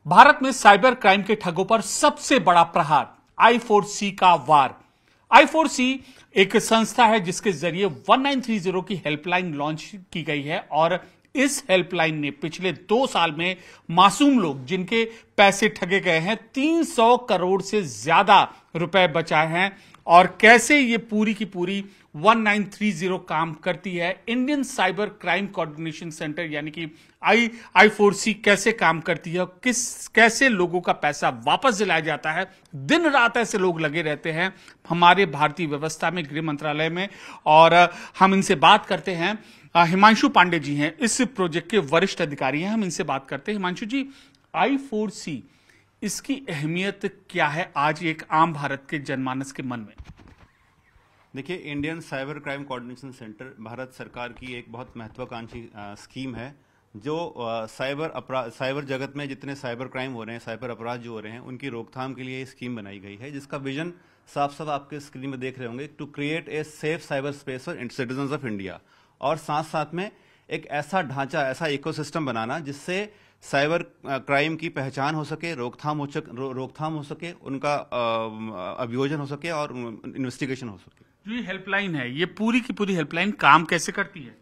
भारत में cyber crime के ठगों पर सबसे बड़ा प्रहार I4C का वार। I4C एक संस्था है जिसके जरिए 1930 की हेल्पलाइन लॉन्च की गई है और इस हेल्पलाइन ने पिछले 2 साल में मासूम लोग जिनके पैसे ठगे गए हैं 300 करोड़ से ज्यादा रुपए बचाए हैं। और कैसे ये पूरी की पूरी 1930 काम करती है, Indian cyber crime coordination centre यानी कि I4C कैसे काम करती है, कैसे लोगों का पैसा वापस दिलाया जाता है। दिन रात ऐसे लोग लगे रहते हैं हमारे भारतीय व्यवस्था में, गृह मंत्रालय में। और हम इनसे बात करते हैं। हिमांशु पांडे जी हैं, इस प्रोजेक्ट के वरिष्ठ अधिकारी हैं। हम इनसे बात करते हैं। हिमांशु जी, I4C इसकी अहमियत क्या है आज एक आम भारत के जनमानस के मन में? देखिए, Indian cyber crime coordination centre Bharat सरकार की एक बहुत महत्वाकांक्षी स्कीम है जो साइबर जगत में जितने साइबर क्राइम हो रहे हैं, साइबर अपराध जो हो रहे हैं, उनकी रोकथाम के लिए स्कीम बनाई गई है, जिसका विजन साफ साफ आपके स्क्रीन में देख रहे होंगे, to create a safe cyber space for citizens of India. और साथ साथ में एक ऐसा ढांचा, ऐसा इकोसिस्टम बनाना जिससे साइबर क्राइम की पहचान हो सके, रोकथाम हो सके, उनका अभियोजन हो सके और इन्वेस्टिगेशन हो सके। जो ये हेल्पलाइन है, ये पूरी की पूरी हेल्पलाइन काम कैसे करती है?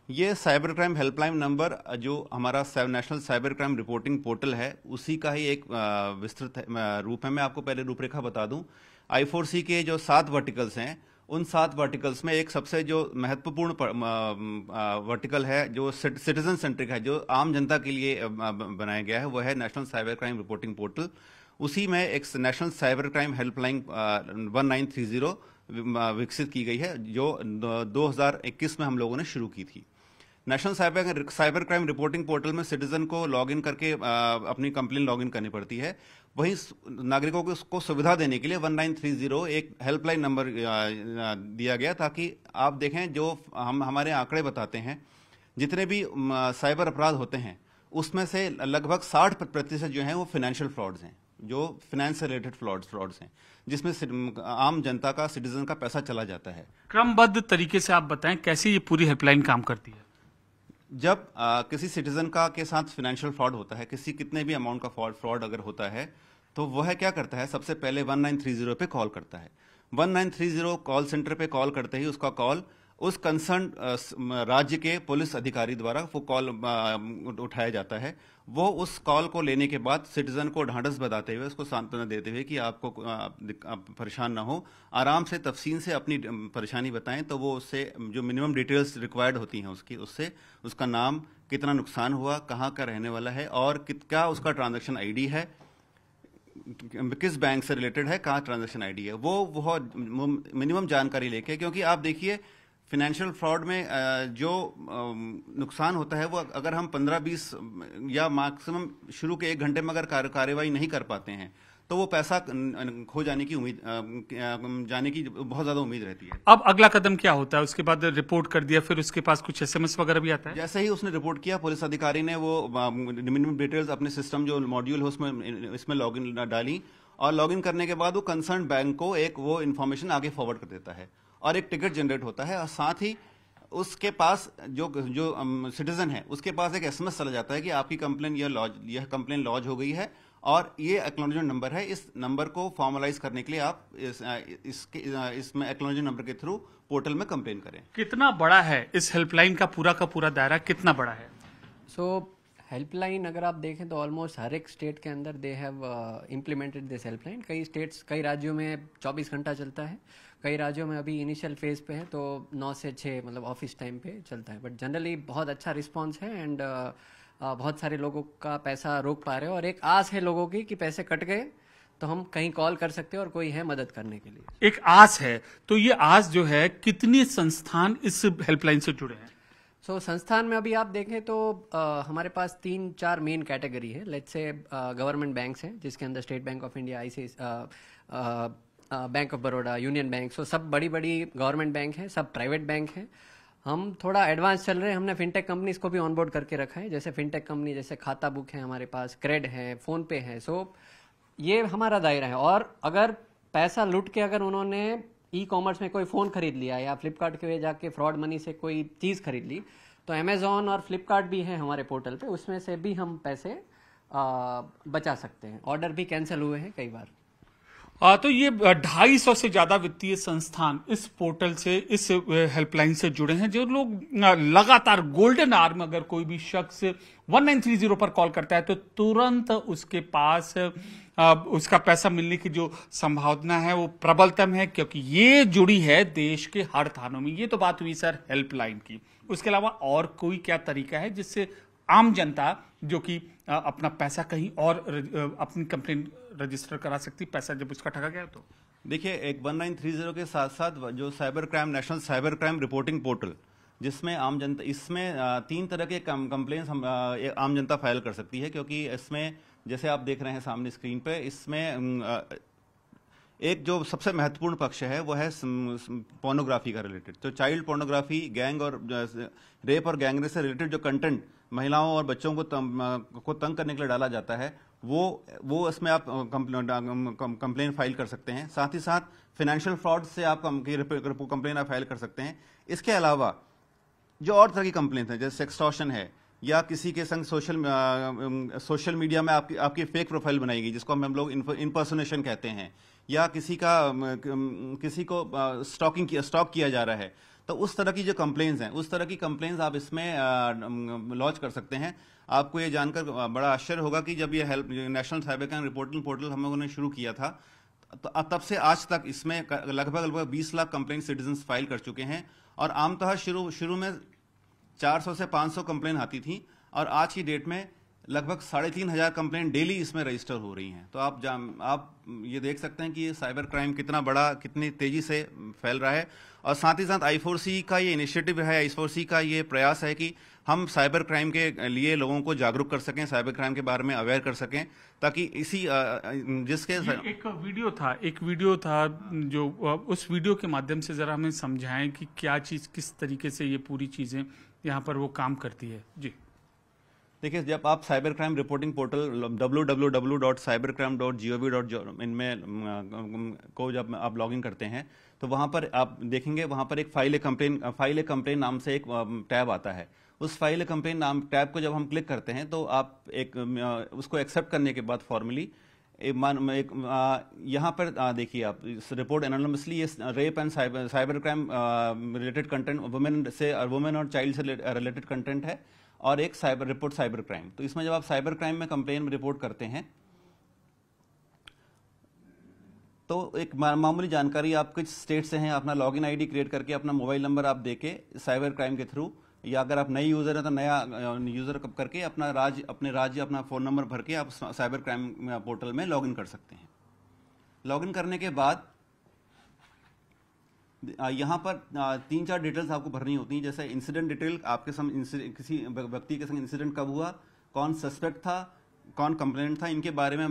ये साइबर क्राइम हेल्पलाइन नंबर जो हमारा national cyber crime reporting portal है, उसी का ही एक विस्तृत रूप है। मैं आपको पहले रूपरेखा बता दूं। I4C के जो 7 वर्टिकल्स हैं, उन 7 वर्टिकल्स में एक सबसे जो महत्वपूर्ण वर्टिकल है, जो सिटीजन सेंट्रिक है, जो आम जनता के लिए बनाया गया है, वो है national cyber crime reporting portal. उसी में एक नेशनल साइबर क्राइम हेल्पलाइन 1930 विकसित की गई है, जो 2021 में हम लोगों ने शुरू की थी। National cyber crime reporting portal में सिटीजन को लॉगिन करके अपनी कंप्लेन लॉगिन करनी पड़ती है। वहीं नागरिकों को उसको सुविधा देने के लिए 1930 एक हेल्पलाइन नंबर दिया गया, ताकि आप देखें जो हमारे आंकड़े बताते हैं, जितने भी साइबर अपराध होते हैं उसमें से लगभग 60% जो हैं वो फाइनेंशियल फ्रॉड्स हैं, जो फाइनेंस से रिलेटेड फ्रॉड्स हैं, जिसमें आम जनता का, सिटीजन का पैसा चला जाता है। क्रमबद्ध तरीके से आप बताएं कैसे ये पूरी हेल्पलाइन काम करती है। जब किसी सिटीजन का के साथ फाइनेंशियल फ्रॉड होता है, कितने भी अमाउंट का फ्रॉड अगर होता है, तो वह क्या करता है, सबसे पहले 1930 पे कॉल करता है। 1930 कॉल सेंटर पे कॉल करते ही उसका कॉल उस कंसर्न राज्य के पुलिस अधिकारी द्वारा वो कॉल उठाया जाता है। वो उस कॉल को लेने के बाद सिटीजन को ढांढस बताते हुए, उसको सांत्वना देते हुए कि आपको आप परेशान ना हो, आराम से तफसील से अपनी परेशानी बताएं, तो वो उससे जो मिनिमम डिटेल्स रिक्वायर्ड होती हैं उससे उसका नाम, कितना नुकसान हुआ, कहाँ का रहने वाला है और क्या उसका ट्रांजैक्शन आईडी है, किस बैंक से रिलेटेड है, कहाँ ट्रांजैक्शन आईडी है, वो मिनिमम जानकारी लेके। क्योंकि आप देखिए, फाइनेंशियल फ्रॉड में जो नुकसान होता है, वो अगर हम 15-20 या मैक्सिमम शुरू के 1 घंटे में अगर कार्यवाही नहीं कर पाते हैं, तो वो पैसा खो जाने की बहुत ज्यादा उम्मीद रहती है। अब अगला कदम क्या होता है? उसके बाद रिपोर्ट कर दिया, फिर उसके पास कुछ SMS वगैरह भी आता है? जैसे ही उसने रिपोर्ट किया, पुलिस अधिकारी ने वो मिनिमम डिटेल्स अपने सिस्टम जो मॉड्यूल है इसमें लॉगिन डाली, और लॉगिन करने के बाद वो कंसर्न बैंक को एक वो इन्फॉर्मेशन आगे फॉरवर्ड कर देता है और एक टिकट जनरेट होता है। और साथ ही उसके पास जो सिटीजन है, उसके पास एक SMS चला जाता है कि आपकी कंप्लेन यह कंप्लेन लॉज हो गई है और ये एक्नॉलेजमेंट नंबर है। इस नंबर को फॉर्मलाइज करने के लिए आप इसमें एक्नॉलेजमेंट नंबर के थ्रू पोर्टल में कंप्लेन करें। कितना बड़ा है इस हेल्पलाइन का पूरा दायरा, कितना बड़ा है? हेल्पलाइन अगर आप देखें तो ऑलमोस्ट हर एक स्टेट के अंदर they have implemented this helpline. कई राज्यों में 24 घंटा चलता है, कई राज्यों में अभी इनिशियल फेज पे है, तो 9 से 6 मतलब ऑफिस टाइम पे चलता है। बट जनरली बहुत अच्छा रिस्पांस है एंड बहुत सारे लोगों का पैसा रोक पा रहे हैं। और एक आस है लोगों की कि पैसे कट गए तो हम कहीं कॉल कर सकते हैं और कोई है मदद करने के लिए। एक आस है, तो ये आस जो है, कितने संस्थान इस हेल्पलाइन से जुड़े हैं? संस्थान में अभी आप देखें तो हमारे पास 3-4 मेन कैटेगरी है। लेट्स से गवर्नमेंट बैंक्स हैं, जिसके अंदर state bank of India, bank of Baroda, union bank, सब बड़ी गवर्नमेंट बैंक हैं, सब प्राइवेट बैंक हैं। हम थोड़ा एडवांस चल रहे हैं, हमने फिनटेक कंपनीज को भी ऑनबोर्ड करके रखा है। जैसे फिनटेक कंपनी, जैसे खाता बुक है हमारे पास, क्रेड है, फोन पे है। ये हमारा दायरा है। और अगर पैसा लूट के अगर उन्होंने ई-कॉमर्स में कोई फ़ोन खरीद लिया या फ्लिपकार्ट के जाके फ्रॉड मनी से कोई चीज़ खरीद ली, तो अमेजॉन और फ्लिपकार्ट भी है हमारे पोर्टल पे, उसमें से भी हम पैसे बचा सकते हैं। ऑर्डर भी कैंसिल हुए हैं कई बार। तो ये 250 से ज्यादा वित्तीय संस्थान इस पोर्टल से, इस हेल्पलाइन से जुड़े हैं। जो लोग लगातार गोल्डन आवर में अगर कोई भी शख्स 1930 पर कॉल करता है तो तुरंत उसके पास उसका पैसा मिलने की जो संभावना है वो प्रबलतम है, क्योंकि ये जुड़ी है देश के हर थानों में। ये तो बात हुई सर हेल्पलाइन की। उसके अलावा और कोई क्या तरीका है जिससे आम जनता जो कि अपना पैसा कहीं और अपनी कंप्लेन रजिस्टर करा सकती, पैसा जब उसका ठगा गया? तो देखिए, एक 1930 के साथ साथ जो cyber crime, national cyber crime reporting portal, जिसमें आम जनता, इसमें 3 तरह के कंप्लेंट्स आम जनता फाइल कर सकती है। क्योंकि इसमें जैसे आप देख रहे हैं सामने स्क्रीन पे, इसमें एक जो सबसे महत्वपूर्ण पक्ष है वो है पोर्नोग्राफी का रिलेटेड। तो चाइल्ड पोर्नोग्राफी, गैंग और रेप और गैंगरेप से रिलेटेड जो कंटेंट महिलाओं और बच्चों को तंग करने के लिए डाला जाता है, वो इसमें आप कंप्लेन फाइल कर सकते हैं। साथ ही साथ फाइनेंशियल फ्रॉड से आप कंप्लेन आप फाइल कर सकते हैं। इसके अलावा जो और तरह की कंप्लेन है, जैसे सेक्सटॉर्शन है, या किसी के संग सोशल मीडिया में आपकी फेक प्रोफाइल बनाई गई, जिसको हम लोग इम्पर्सोनेशन कहते हैं, या किसी को स्टॉक किया जा रहा है, तो उस तरह की जो कंप्लेंट्स हैं, उस तरह की कंप्लेंट्स आप इसमें लॉन्च कर सकते हैं। आपको ये जानकर बड़ा आश्चर्य होगा कि जब ये national cyber crime reporting portal हम लोगों ने शुरू किया था, तो तब से आज तक इसमें लगभग 20 लाख कंप्लेंट सिटीजन्स फाइल कर चुके हैं। और आमतौर शुरू में 400 से 500 कंप्लेन आती थी, और आज की डेट में लगभग 3,500 कंप्लेंट डेली इसमें रजिस्टर हो रही हैं। तो आप ये देख सकते हैं कि ये साइबर क्राइम कितना बड़ा, कितनी तेजी से फैल रहा है। और साथ ही साथ I4C का ये इनिशिएटिव है, I4C का ये प्रयास है कि हम साइबर क्राइम के लिए लोगों को जागरूक कर सकें, साइबर क्राइम के बारे में अवेयर कर सकें, ताकि इसी जिसके एक वीडियो था जो उस वीडियो के माध्यम से जरा हमें समझाएं कि क्या चीज, किस तरीके से ये पूरी चीजें यहाँ पर वो काम करती है। जी देखिए, जब आप cyber crime reporting portal www.cybercrime.gov.in में को जब आप लॉगिन करते हैं, तो वहां पर आप देखेंगे, वहां पर एक फाइल ए कंप्लेन नाम से एक टैब आता है। उस फाइल ए कंप्लेन नाम टैब को जब हम क्लिक करते हैं, तो आप उसको एक्सेप्ट करने के बाद फॉर्मली यहाँ पर देखिए, आप रिपोर्ट एनोनिमसली, ये rape and cyber crime related content, women और चाइल्ड से रिलेटेड कंटेंट है, और एक साइबर क्राइम। तो इसमें जब आप साइबर क्राइम में कंप्लेन रिपोर्ट करते हैं, तो एक मामूली जानकारी, आप किस स्टेट से हैं, अपना लॉगिन आईडी क्रिएट करके अपना मोबाइल नंबर आप देके साइबर क्राइम के थ्रू, या अगर आप नए यूजर हैं तो नया यूजर करके अपने राज्य अपना फोन नंबर भर के आप साइबर क्राइम पोर्टल में लॉगिन कर सकते हैं। लॉगिन करने के बाद यहाँ पर 3-4 डिटेल्स आपको भरनी होती हैं, जैसे इंसिडेंट डिटेल, आपके किसी व्यक्ति के संग इंसिडेंट कब हुआ, कौन सस्पेक्ट था, कौन कंप्लेंट था, इनके बारे में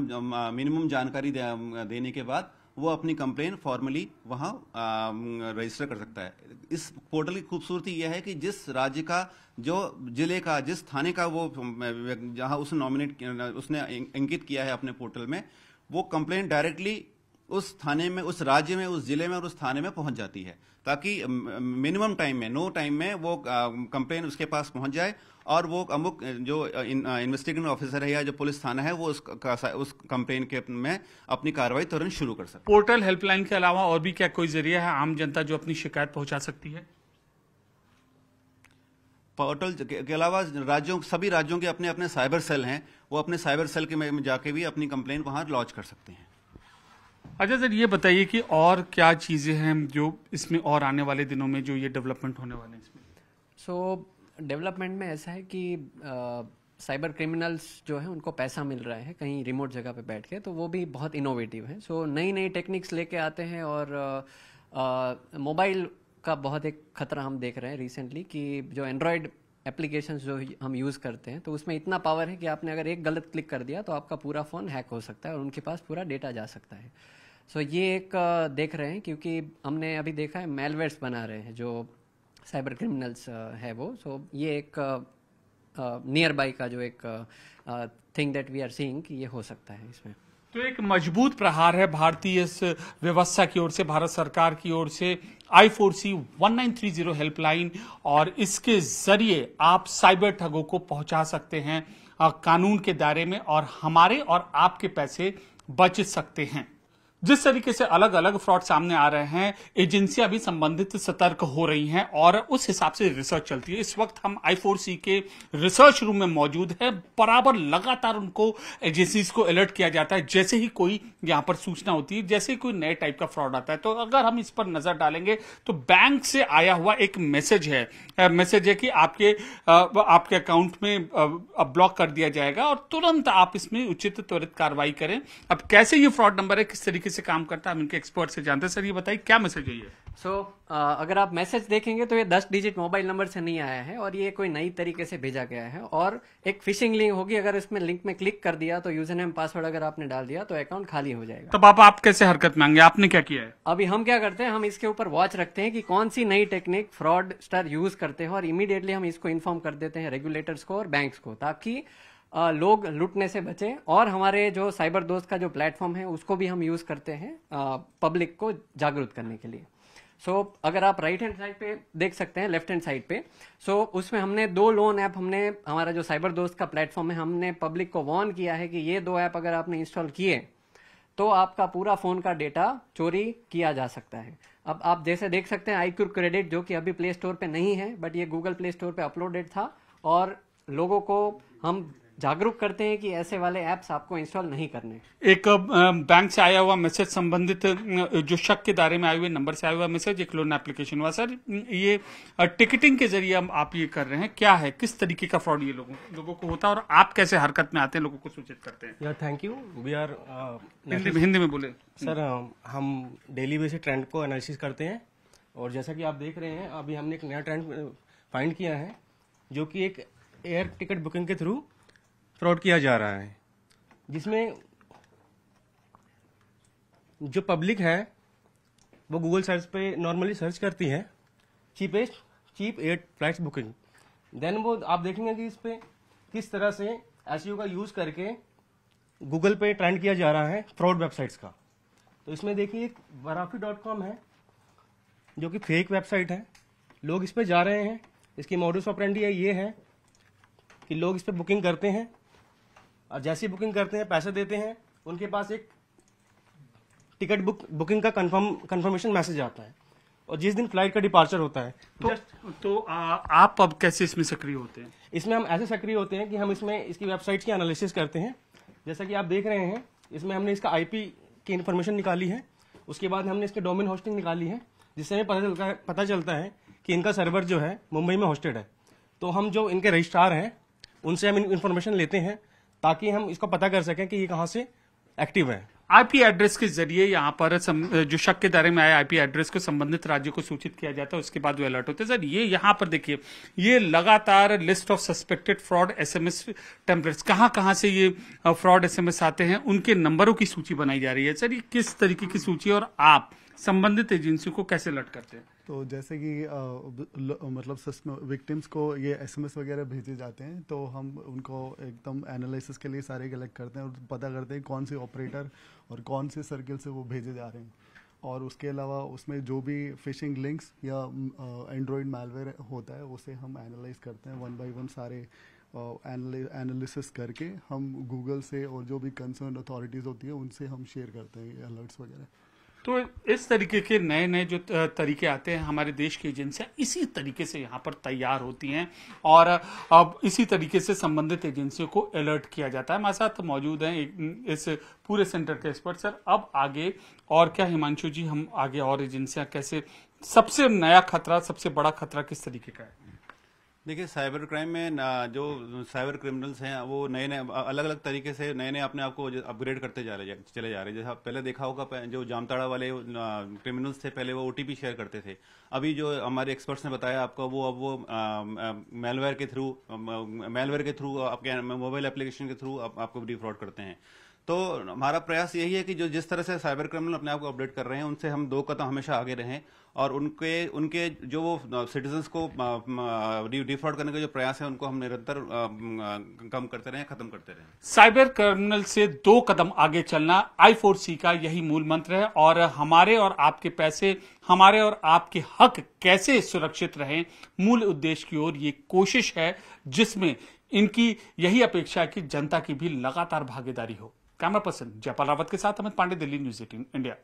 मिनिमम जानकारी देने के बाद वो अपनी कंप्लेन फॉर्मली वहाँ रजिस्टर कर सकता है। इस पोर्टल की खूबसूरती यह है कि जिस राज्य का, जो जिले का, जिस थाने का वो जहाँ उसने अंकित किया है अपने पोर्टल में, वो कंप्लेन डायरेक्टली उस थाने में, उस राज्य में, उस जिले में और उस थाने में पहुंच जाती है, ताकि मिनिमम टाइम में, नो टाइम में वो कंप्लेन उसके पास पहुंच जाए, और वो अमुक जो इन्वेस्टिगेटिंग ऑफिसर है या जो पुलिस थाना है, वो उस कंप्लेन के में अपनी कार्रवाई तुरंत शुरू कर सकते। पोर्टल हेल्पलाइन के अलावा और भी क्या कोई जरिया है आम जनता जो अपनी शिकायत पहुंचा सकती है? पोर्टल के अलावा सभी राज्यों के अपने अपने साइबर सेल हैं, वो अपने साइबर सेल के जाके भी अपनी कंप्लेन वहां लॉन्च कर सकते हैं। अच्छा सर, ये बताइए कि और क्या चीजें हैं जो इसमें और आने वाले दिनों में जो ये डेवलपमेंट होने वाले हैं इसमें? डेवलपमेंट में ऐसा है कि साइबर क्रिमिनल्स जो है उनको पैसा मिल रहा है कहीं रिमोट जगह पे बैठ के, तो वो भी बहुत इनोवेटिव है। नई टेक्निक्स लेके आते हैं, और मोबाइल का बहुत एक खतरा हम देख रहे हैं रिसेंटली कि जो एंड्रॉयड एप्लीकेशंस जो हम यूज़ करते हैं, तो उसमें इतना पावर है कि आपने अगर एक गलत क्लिक कर दिया तो आपका पूरा फ़ोन हैक हो सकता है और उनके पास पूरा डेटा जा सकता है। ये एक देख रहे हैं, क्योंकि हमने अभी देखा है मेलवेयर्स बना रहे हैं जो साइबर क्रिमिनल्स है वो। ये एक नियर बाई का जो एक thing that we are seeing कि ये हो सकता है इसमें। तो एक मजबूत प्रहार है भारतीय इस व्यवस्था की ओर से, भारत सरकार की ओर से I4C 1930 हेल्पलाइन, और इसके जरिए आप साइबर ठगों को पहुंचा सकते हैं कानून के दायरे में और हमारे और आपके पैसे बच सकते हैं। जिस तरीके से अलग अलग फ्रॉड सामने आ रहे हैं, एजेंसियां भी संबंधित सतर्क हो रही हैं और उस हिसाब से रिसर्च चलती है। इस वक्त हम I4C के रिसर्च रूम में मौजूद है। बराबर लगातार उनको एजेंसीज को अलर्ट किया जाता है जैसे ही कोई यहां पर सूचना होती है, जैसे ही कोई नए टाइप का फ्रॉड आता है। तो अगर हम इस पर नजर डालेंगे तो बैंक से आया हुआ एक मैसेज है कि आपके अकाउंट में ब्लॉक कर दिया जाएगा और तुरंत आप इसमें उचित त्वरित कार्रवाई करें। अब कैसे ये फ्रॉड नंबर है, किस तरीके से काम करता है, हम इनके एक्सपर्ट से जानते हैं। सर ये बताइए क्या मैसेज है ये? अगर आप मैसेज देखेंगे तो ये 10 डिजिट मोबाइल नंबर से नहीं आया है और ये कोई नई तरीके से भेजा गया है और एक फिशिंग लिंक होगी। अगर इसमें लिंक में क्लिक कर दिया तो यूजर नेम पासवर्ड अगर आपने डाल दिया तो अकाउंट खाली हो जाएगा। तब आप कैसे हरकत मांगे, आपने क्या किया है? अभी हम क्या करते हैं, हम इसके ऊपर वॉच रखते हैं कि कौन सी नई टेक्निक फ्रॉडस्टर यूज करते हैं और इमीडिएटली हम इसको इन्फॉर्म कर देते हैं रेगुलेटर्स को और बैंक्स को, ताकि लोग लूटने से बचें। और हमारे जो साइबर दोस्त का जो प्लेटफॉर्म है उसको भी हम यूज करते हैं पब्लिक को जागरूक करने के लिए। अगर आप राइट हैंड साइड पे देख सकते हैं, लेफ्ट हैंड साइड पे, उसमें हमने 2 लोन ऐप, हमने हमारा जो साइबर दोस्त का प्लेटफॉर्म है, हमने पब्लिक को वार्न किया है कि ये 2 ऐप अगर आपने इंस्टॉल किए तो आपका पूरा फोन का डेटा चोरी किया जा सकता है। अब आप जैसे देख सकते हैं iQube क्रेडिट, जो कि अभी प्ले स्टोर पे नहीं है बट ये गूगल प्ले स्टोर पे अपलोडेड था, और लोगों को हम जागरूक करते हैं कि ऐसे वाले ऐप्स आपको इंस्टॉल नहीं करने। एक बैंक से आया हुआ मैसेज, संबंधित जो शक के दायरे में आए हुए नंबर से आया हुआ मैसेज, एक लोन एप्लीकेशन हुआ। सर ये टिकटिंग के जरिए आप ये कर रहे हैं, क्या है, किस तरीके का फ्रॉड ये लोगों को होता है और आप कैसे हरकत में आते हैं, लोगों को सूचित करते हैं? यार thank you. We are Hindi में बोले सर। हम डेली बेसिस ट्रेंड को एनालिसिस करते हैं और जैसा कि आप देख रहे हैं अभी हमने एक नया ट्रेंड फाइंड किया है जो कि एक एयर टिकट बुकिंग के थ्रू फ्रॉड किया जा रहा है, जिसमें जो पब्लिक है वो गूगल सर्च पे नॉर्मली सर्च करती है cheap air flights booking. Then वो आप देखेंगे कि इस पे किस तरह से एसईओ का यूज करके गूगल पे ट्रेंड किया जा रहा है फ्रॉड वेबसाइट्स का। तो इसमें देखिए एक Warafi.com है जो कि फेक वेबसाइट है। लोग इस पे जा रहे हैं, इसकी मॉडस ऑपरेंडी ये है कि लोग इस पे बुकिंग करते हैं और जैसे ही बुकिंग करते हैं, पैसे देते हैं, उनके पास एक टिकट बुकिंग का कंफर्मेशन मैसेज आता है और जिस दिन फ्लाइट का डिपार्चर होता है आप अब कैसे इसमें सक्रिय होते हैं? इसमें हम ऐसे सक्रिय होते हैं कि हम इसमें इसकी वेबसाइट की एनालिसिस करते हैं। जैसा कि आप देख रहे हैं, इसमें हमने इसका IP की इन्फॉर्मेशन निकाली है, उसके बाद हमने इसके डोमेन होस्टिंग निकाली है, जिससे हमें पता चलता है कि इनका सर्वर जो है मुंबई में होस्टेड है। तो हम जो इनके रजिस्ट्रार हैं उनसे हम इन्फॉर्मेशन लेते हैं ताकि हम इसको पता कर सकें कि ये कहाँ से एक्टिव है। IP एड्रेस के जरिए यहाँ पर जो शक के दायरे में आए IP एड्रेस को संबंधित राज्य को सूचित किया जाता है, उसके बाद वो अलर्ट होते हैं। सर ये यहाँ पर देखिए, ये लगातार list of suspected fraud SMS templates, कहाँ से ये फ्रॉड SMS आते हैं, उनके नंबरों की सूची बनाई जा रही है। सर ये किस तरीके की सूची और आप संबंधित एजेंसियों को कैसे अलर्ट करते हैं? तो जैसे कि मतलब विक्टिम्स को ये SMS वगैरह भेजे जाते हैं, तो हम उनको एकदम एनालिसिस के लिए सारे कलेक्ट करते हैं और पता करते हैं कौन से ऑपरेटर और कौन से सर्किल से वो भेजे जा रहे हैं। और उसके अलावा उसमें जो भी फिशिंग लिंक्स या एंड्रॉयड मैलवेयर होता है उसे हम एनालाइज करते हैं 1 by 1 सारे एनालिसिस करके हम गूगल से और जो भी कंसर्न अथॉरिटीज़ होती है उनसे हम शेयर करते हैं अलर्ट्स वगैरह। तो इस तरीके के नए जो तरीके आते हैं, हमारे देश की एजेंसियां इसी तरीके से यहाँ पर तैयार होती हैं और अब इसी तरीके से संबंधित एजेंसियों को अलर्ट किया जाता है। हमारे साथ मौजूद हैं इस पूरे सेंटर के एक्सपर्ट। सर अब आगे और क्या हिमांशु जी, हम आगे और एजेंसियां कैसे, सबसे नया खतरा, सबसे बड़ा खतरा किस तरीके का है? देखिए, साइबर क्राइम में जो साइबर क्रिमिनल्स हैं वो नए अलग अलग तरीके से नए अपने आप को अपग्रेड करते चले जा रहे हैं। जैसे आप पहले देखा होगा, जो जामताड़ा वाले क्रिमिनल्स थे पहले वो OTP शेयर करते थे। अभी जो हमारे एक्सपर्ट्स ने बताया आपको, वो मेलवेयर के थ्रू आपके मोबाइल एप्लीकेशन के थ्रू आपको डिफ्रॉड करते हैं। तो हमारा प्रयास यही है कि जो जिस तरह से साइबर क्रिमिनल अपने आप को अपडेट कर रहे हैं, उनसे हम 2 कदम हमेशा आगे रहें और उनके जो वो सिटीजन्स को डिफ्रॉड करने का जो प्रयास है उनको हम निरंतर कम करते रहें, खत्म करते रहें। साइबर क्रिमिनल से 2 कदम आगे चलना I4C का यही मूल मंत्र है और हमारे और आपके पैसे, हमारे और आपके हक कैसे सुरक्षित रहें, मूल उद्देश्य की ओर ये कोशिश है, जिसमें इनकी यही अपेक्षा है कि जनता की भी लगातार भागीदारी हो। कैमरा पर्सन जयपाल रावत के साथ अमित पांडे, दिल्ली न्यूज़ 18 इंडिया।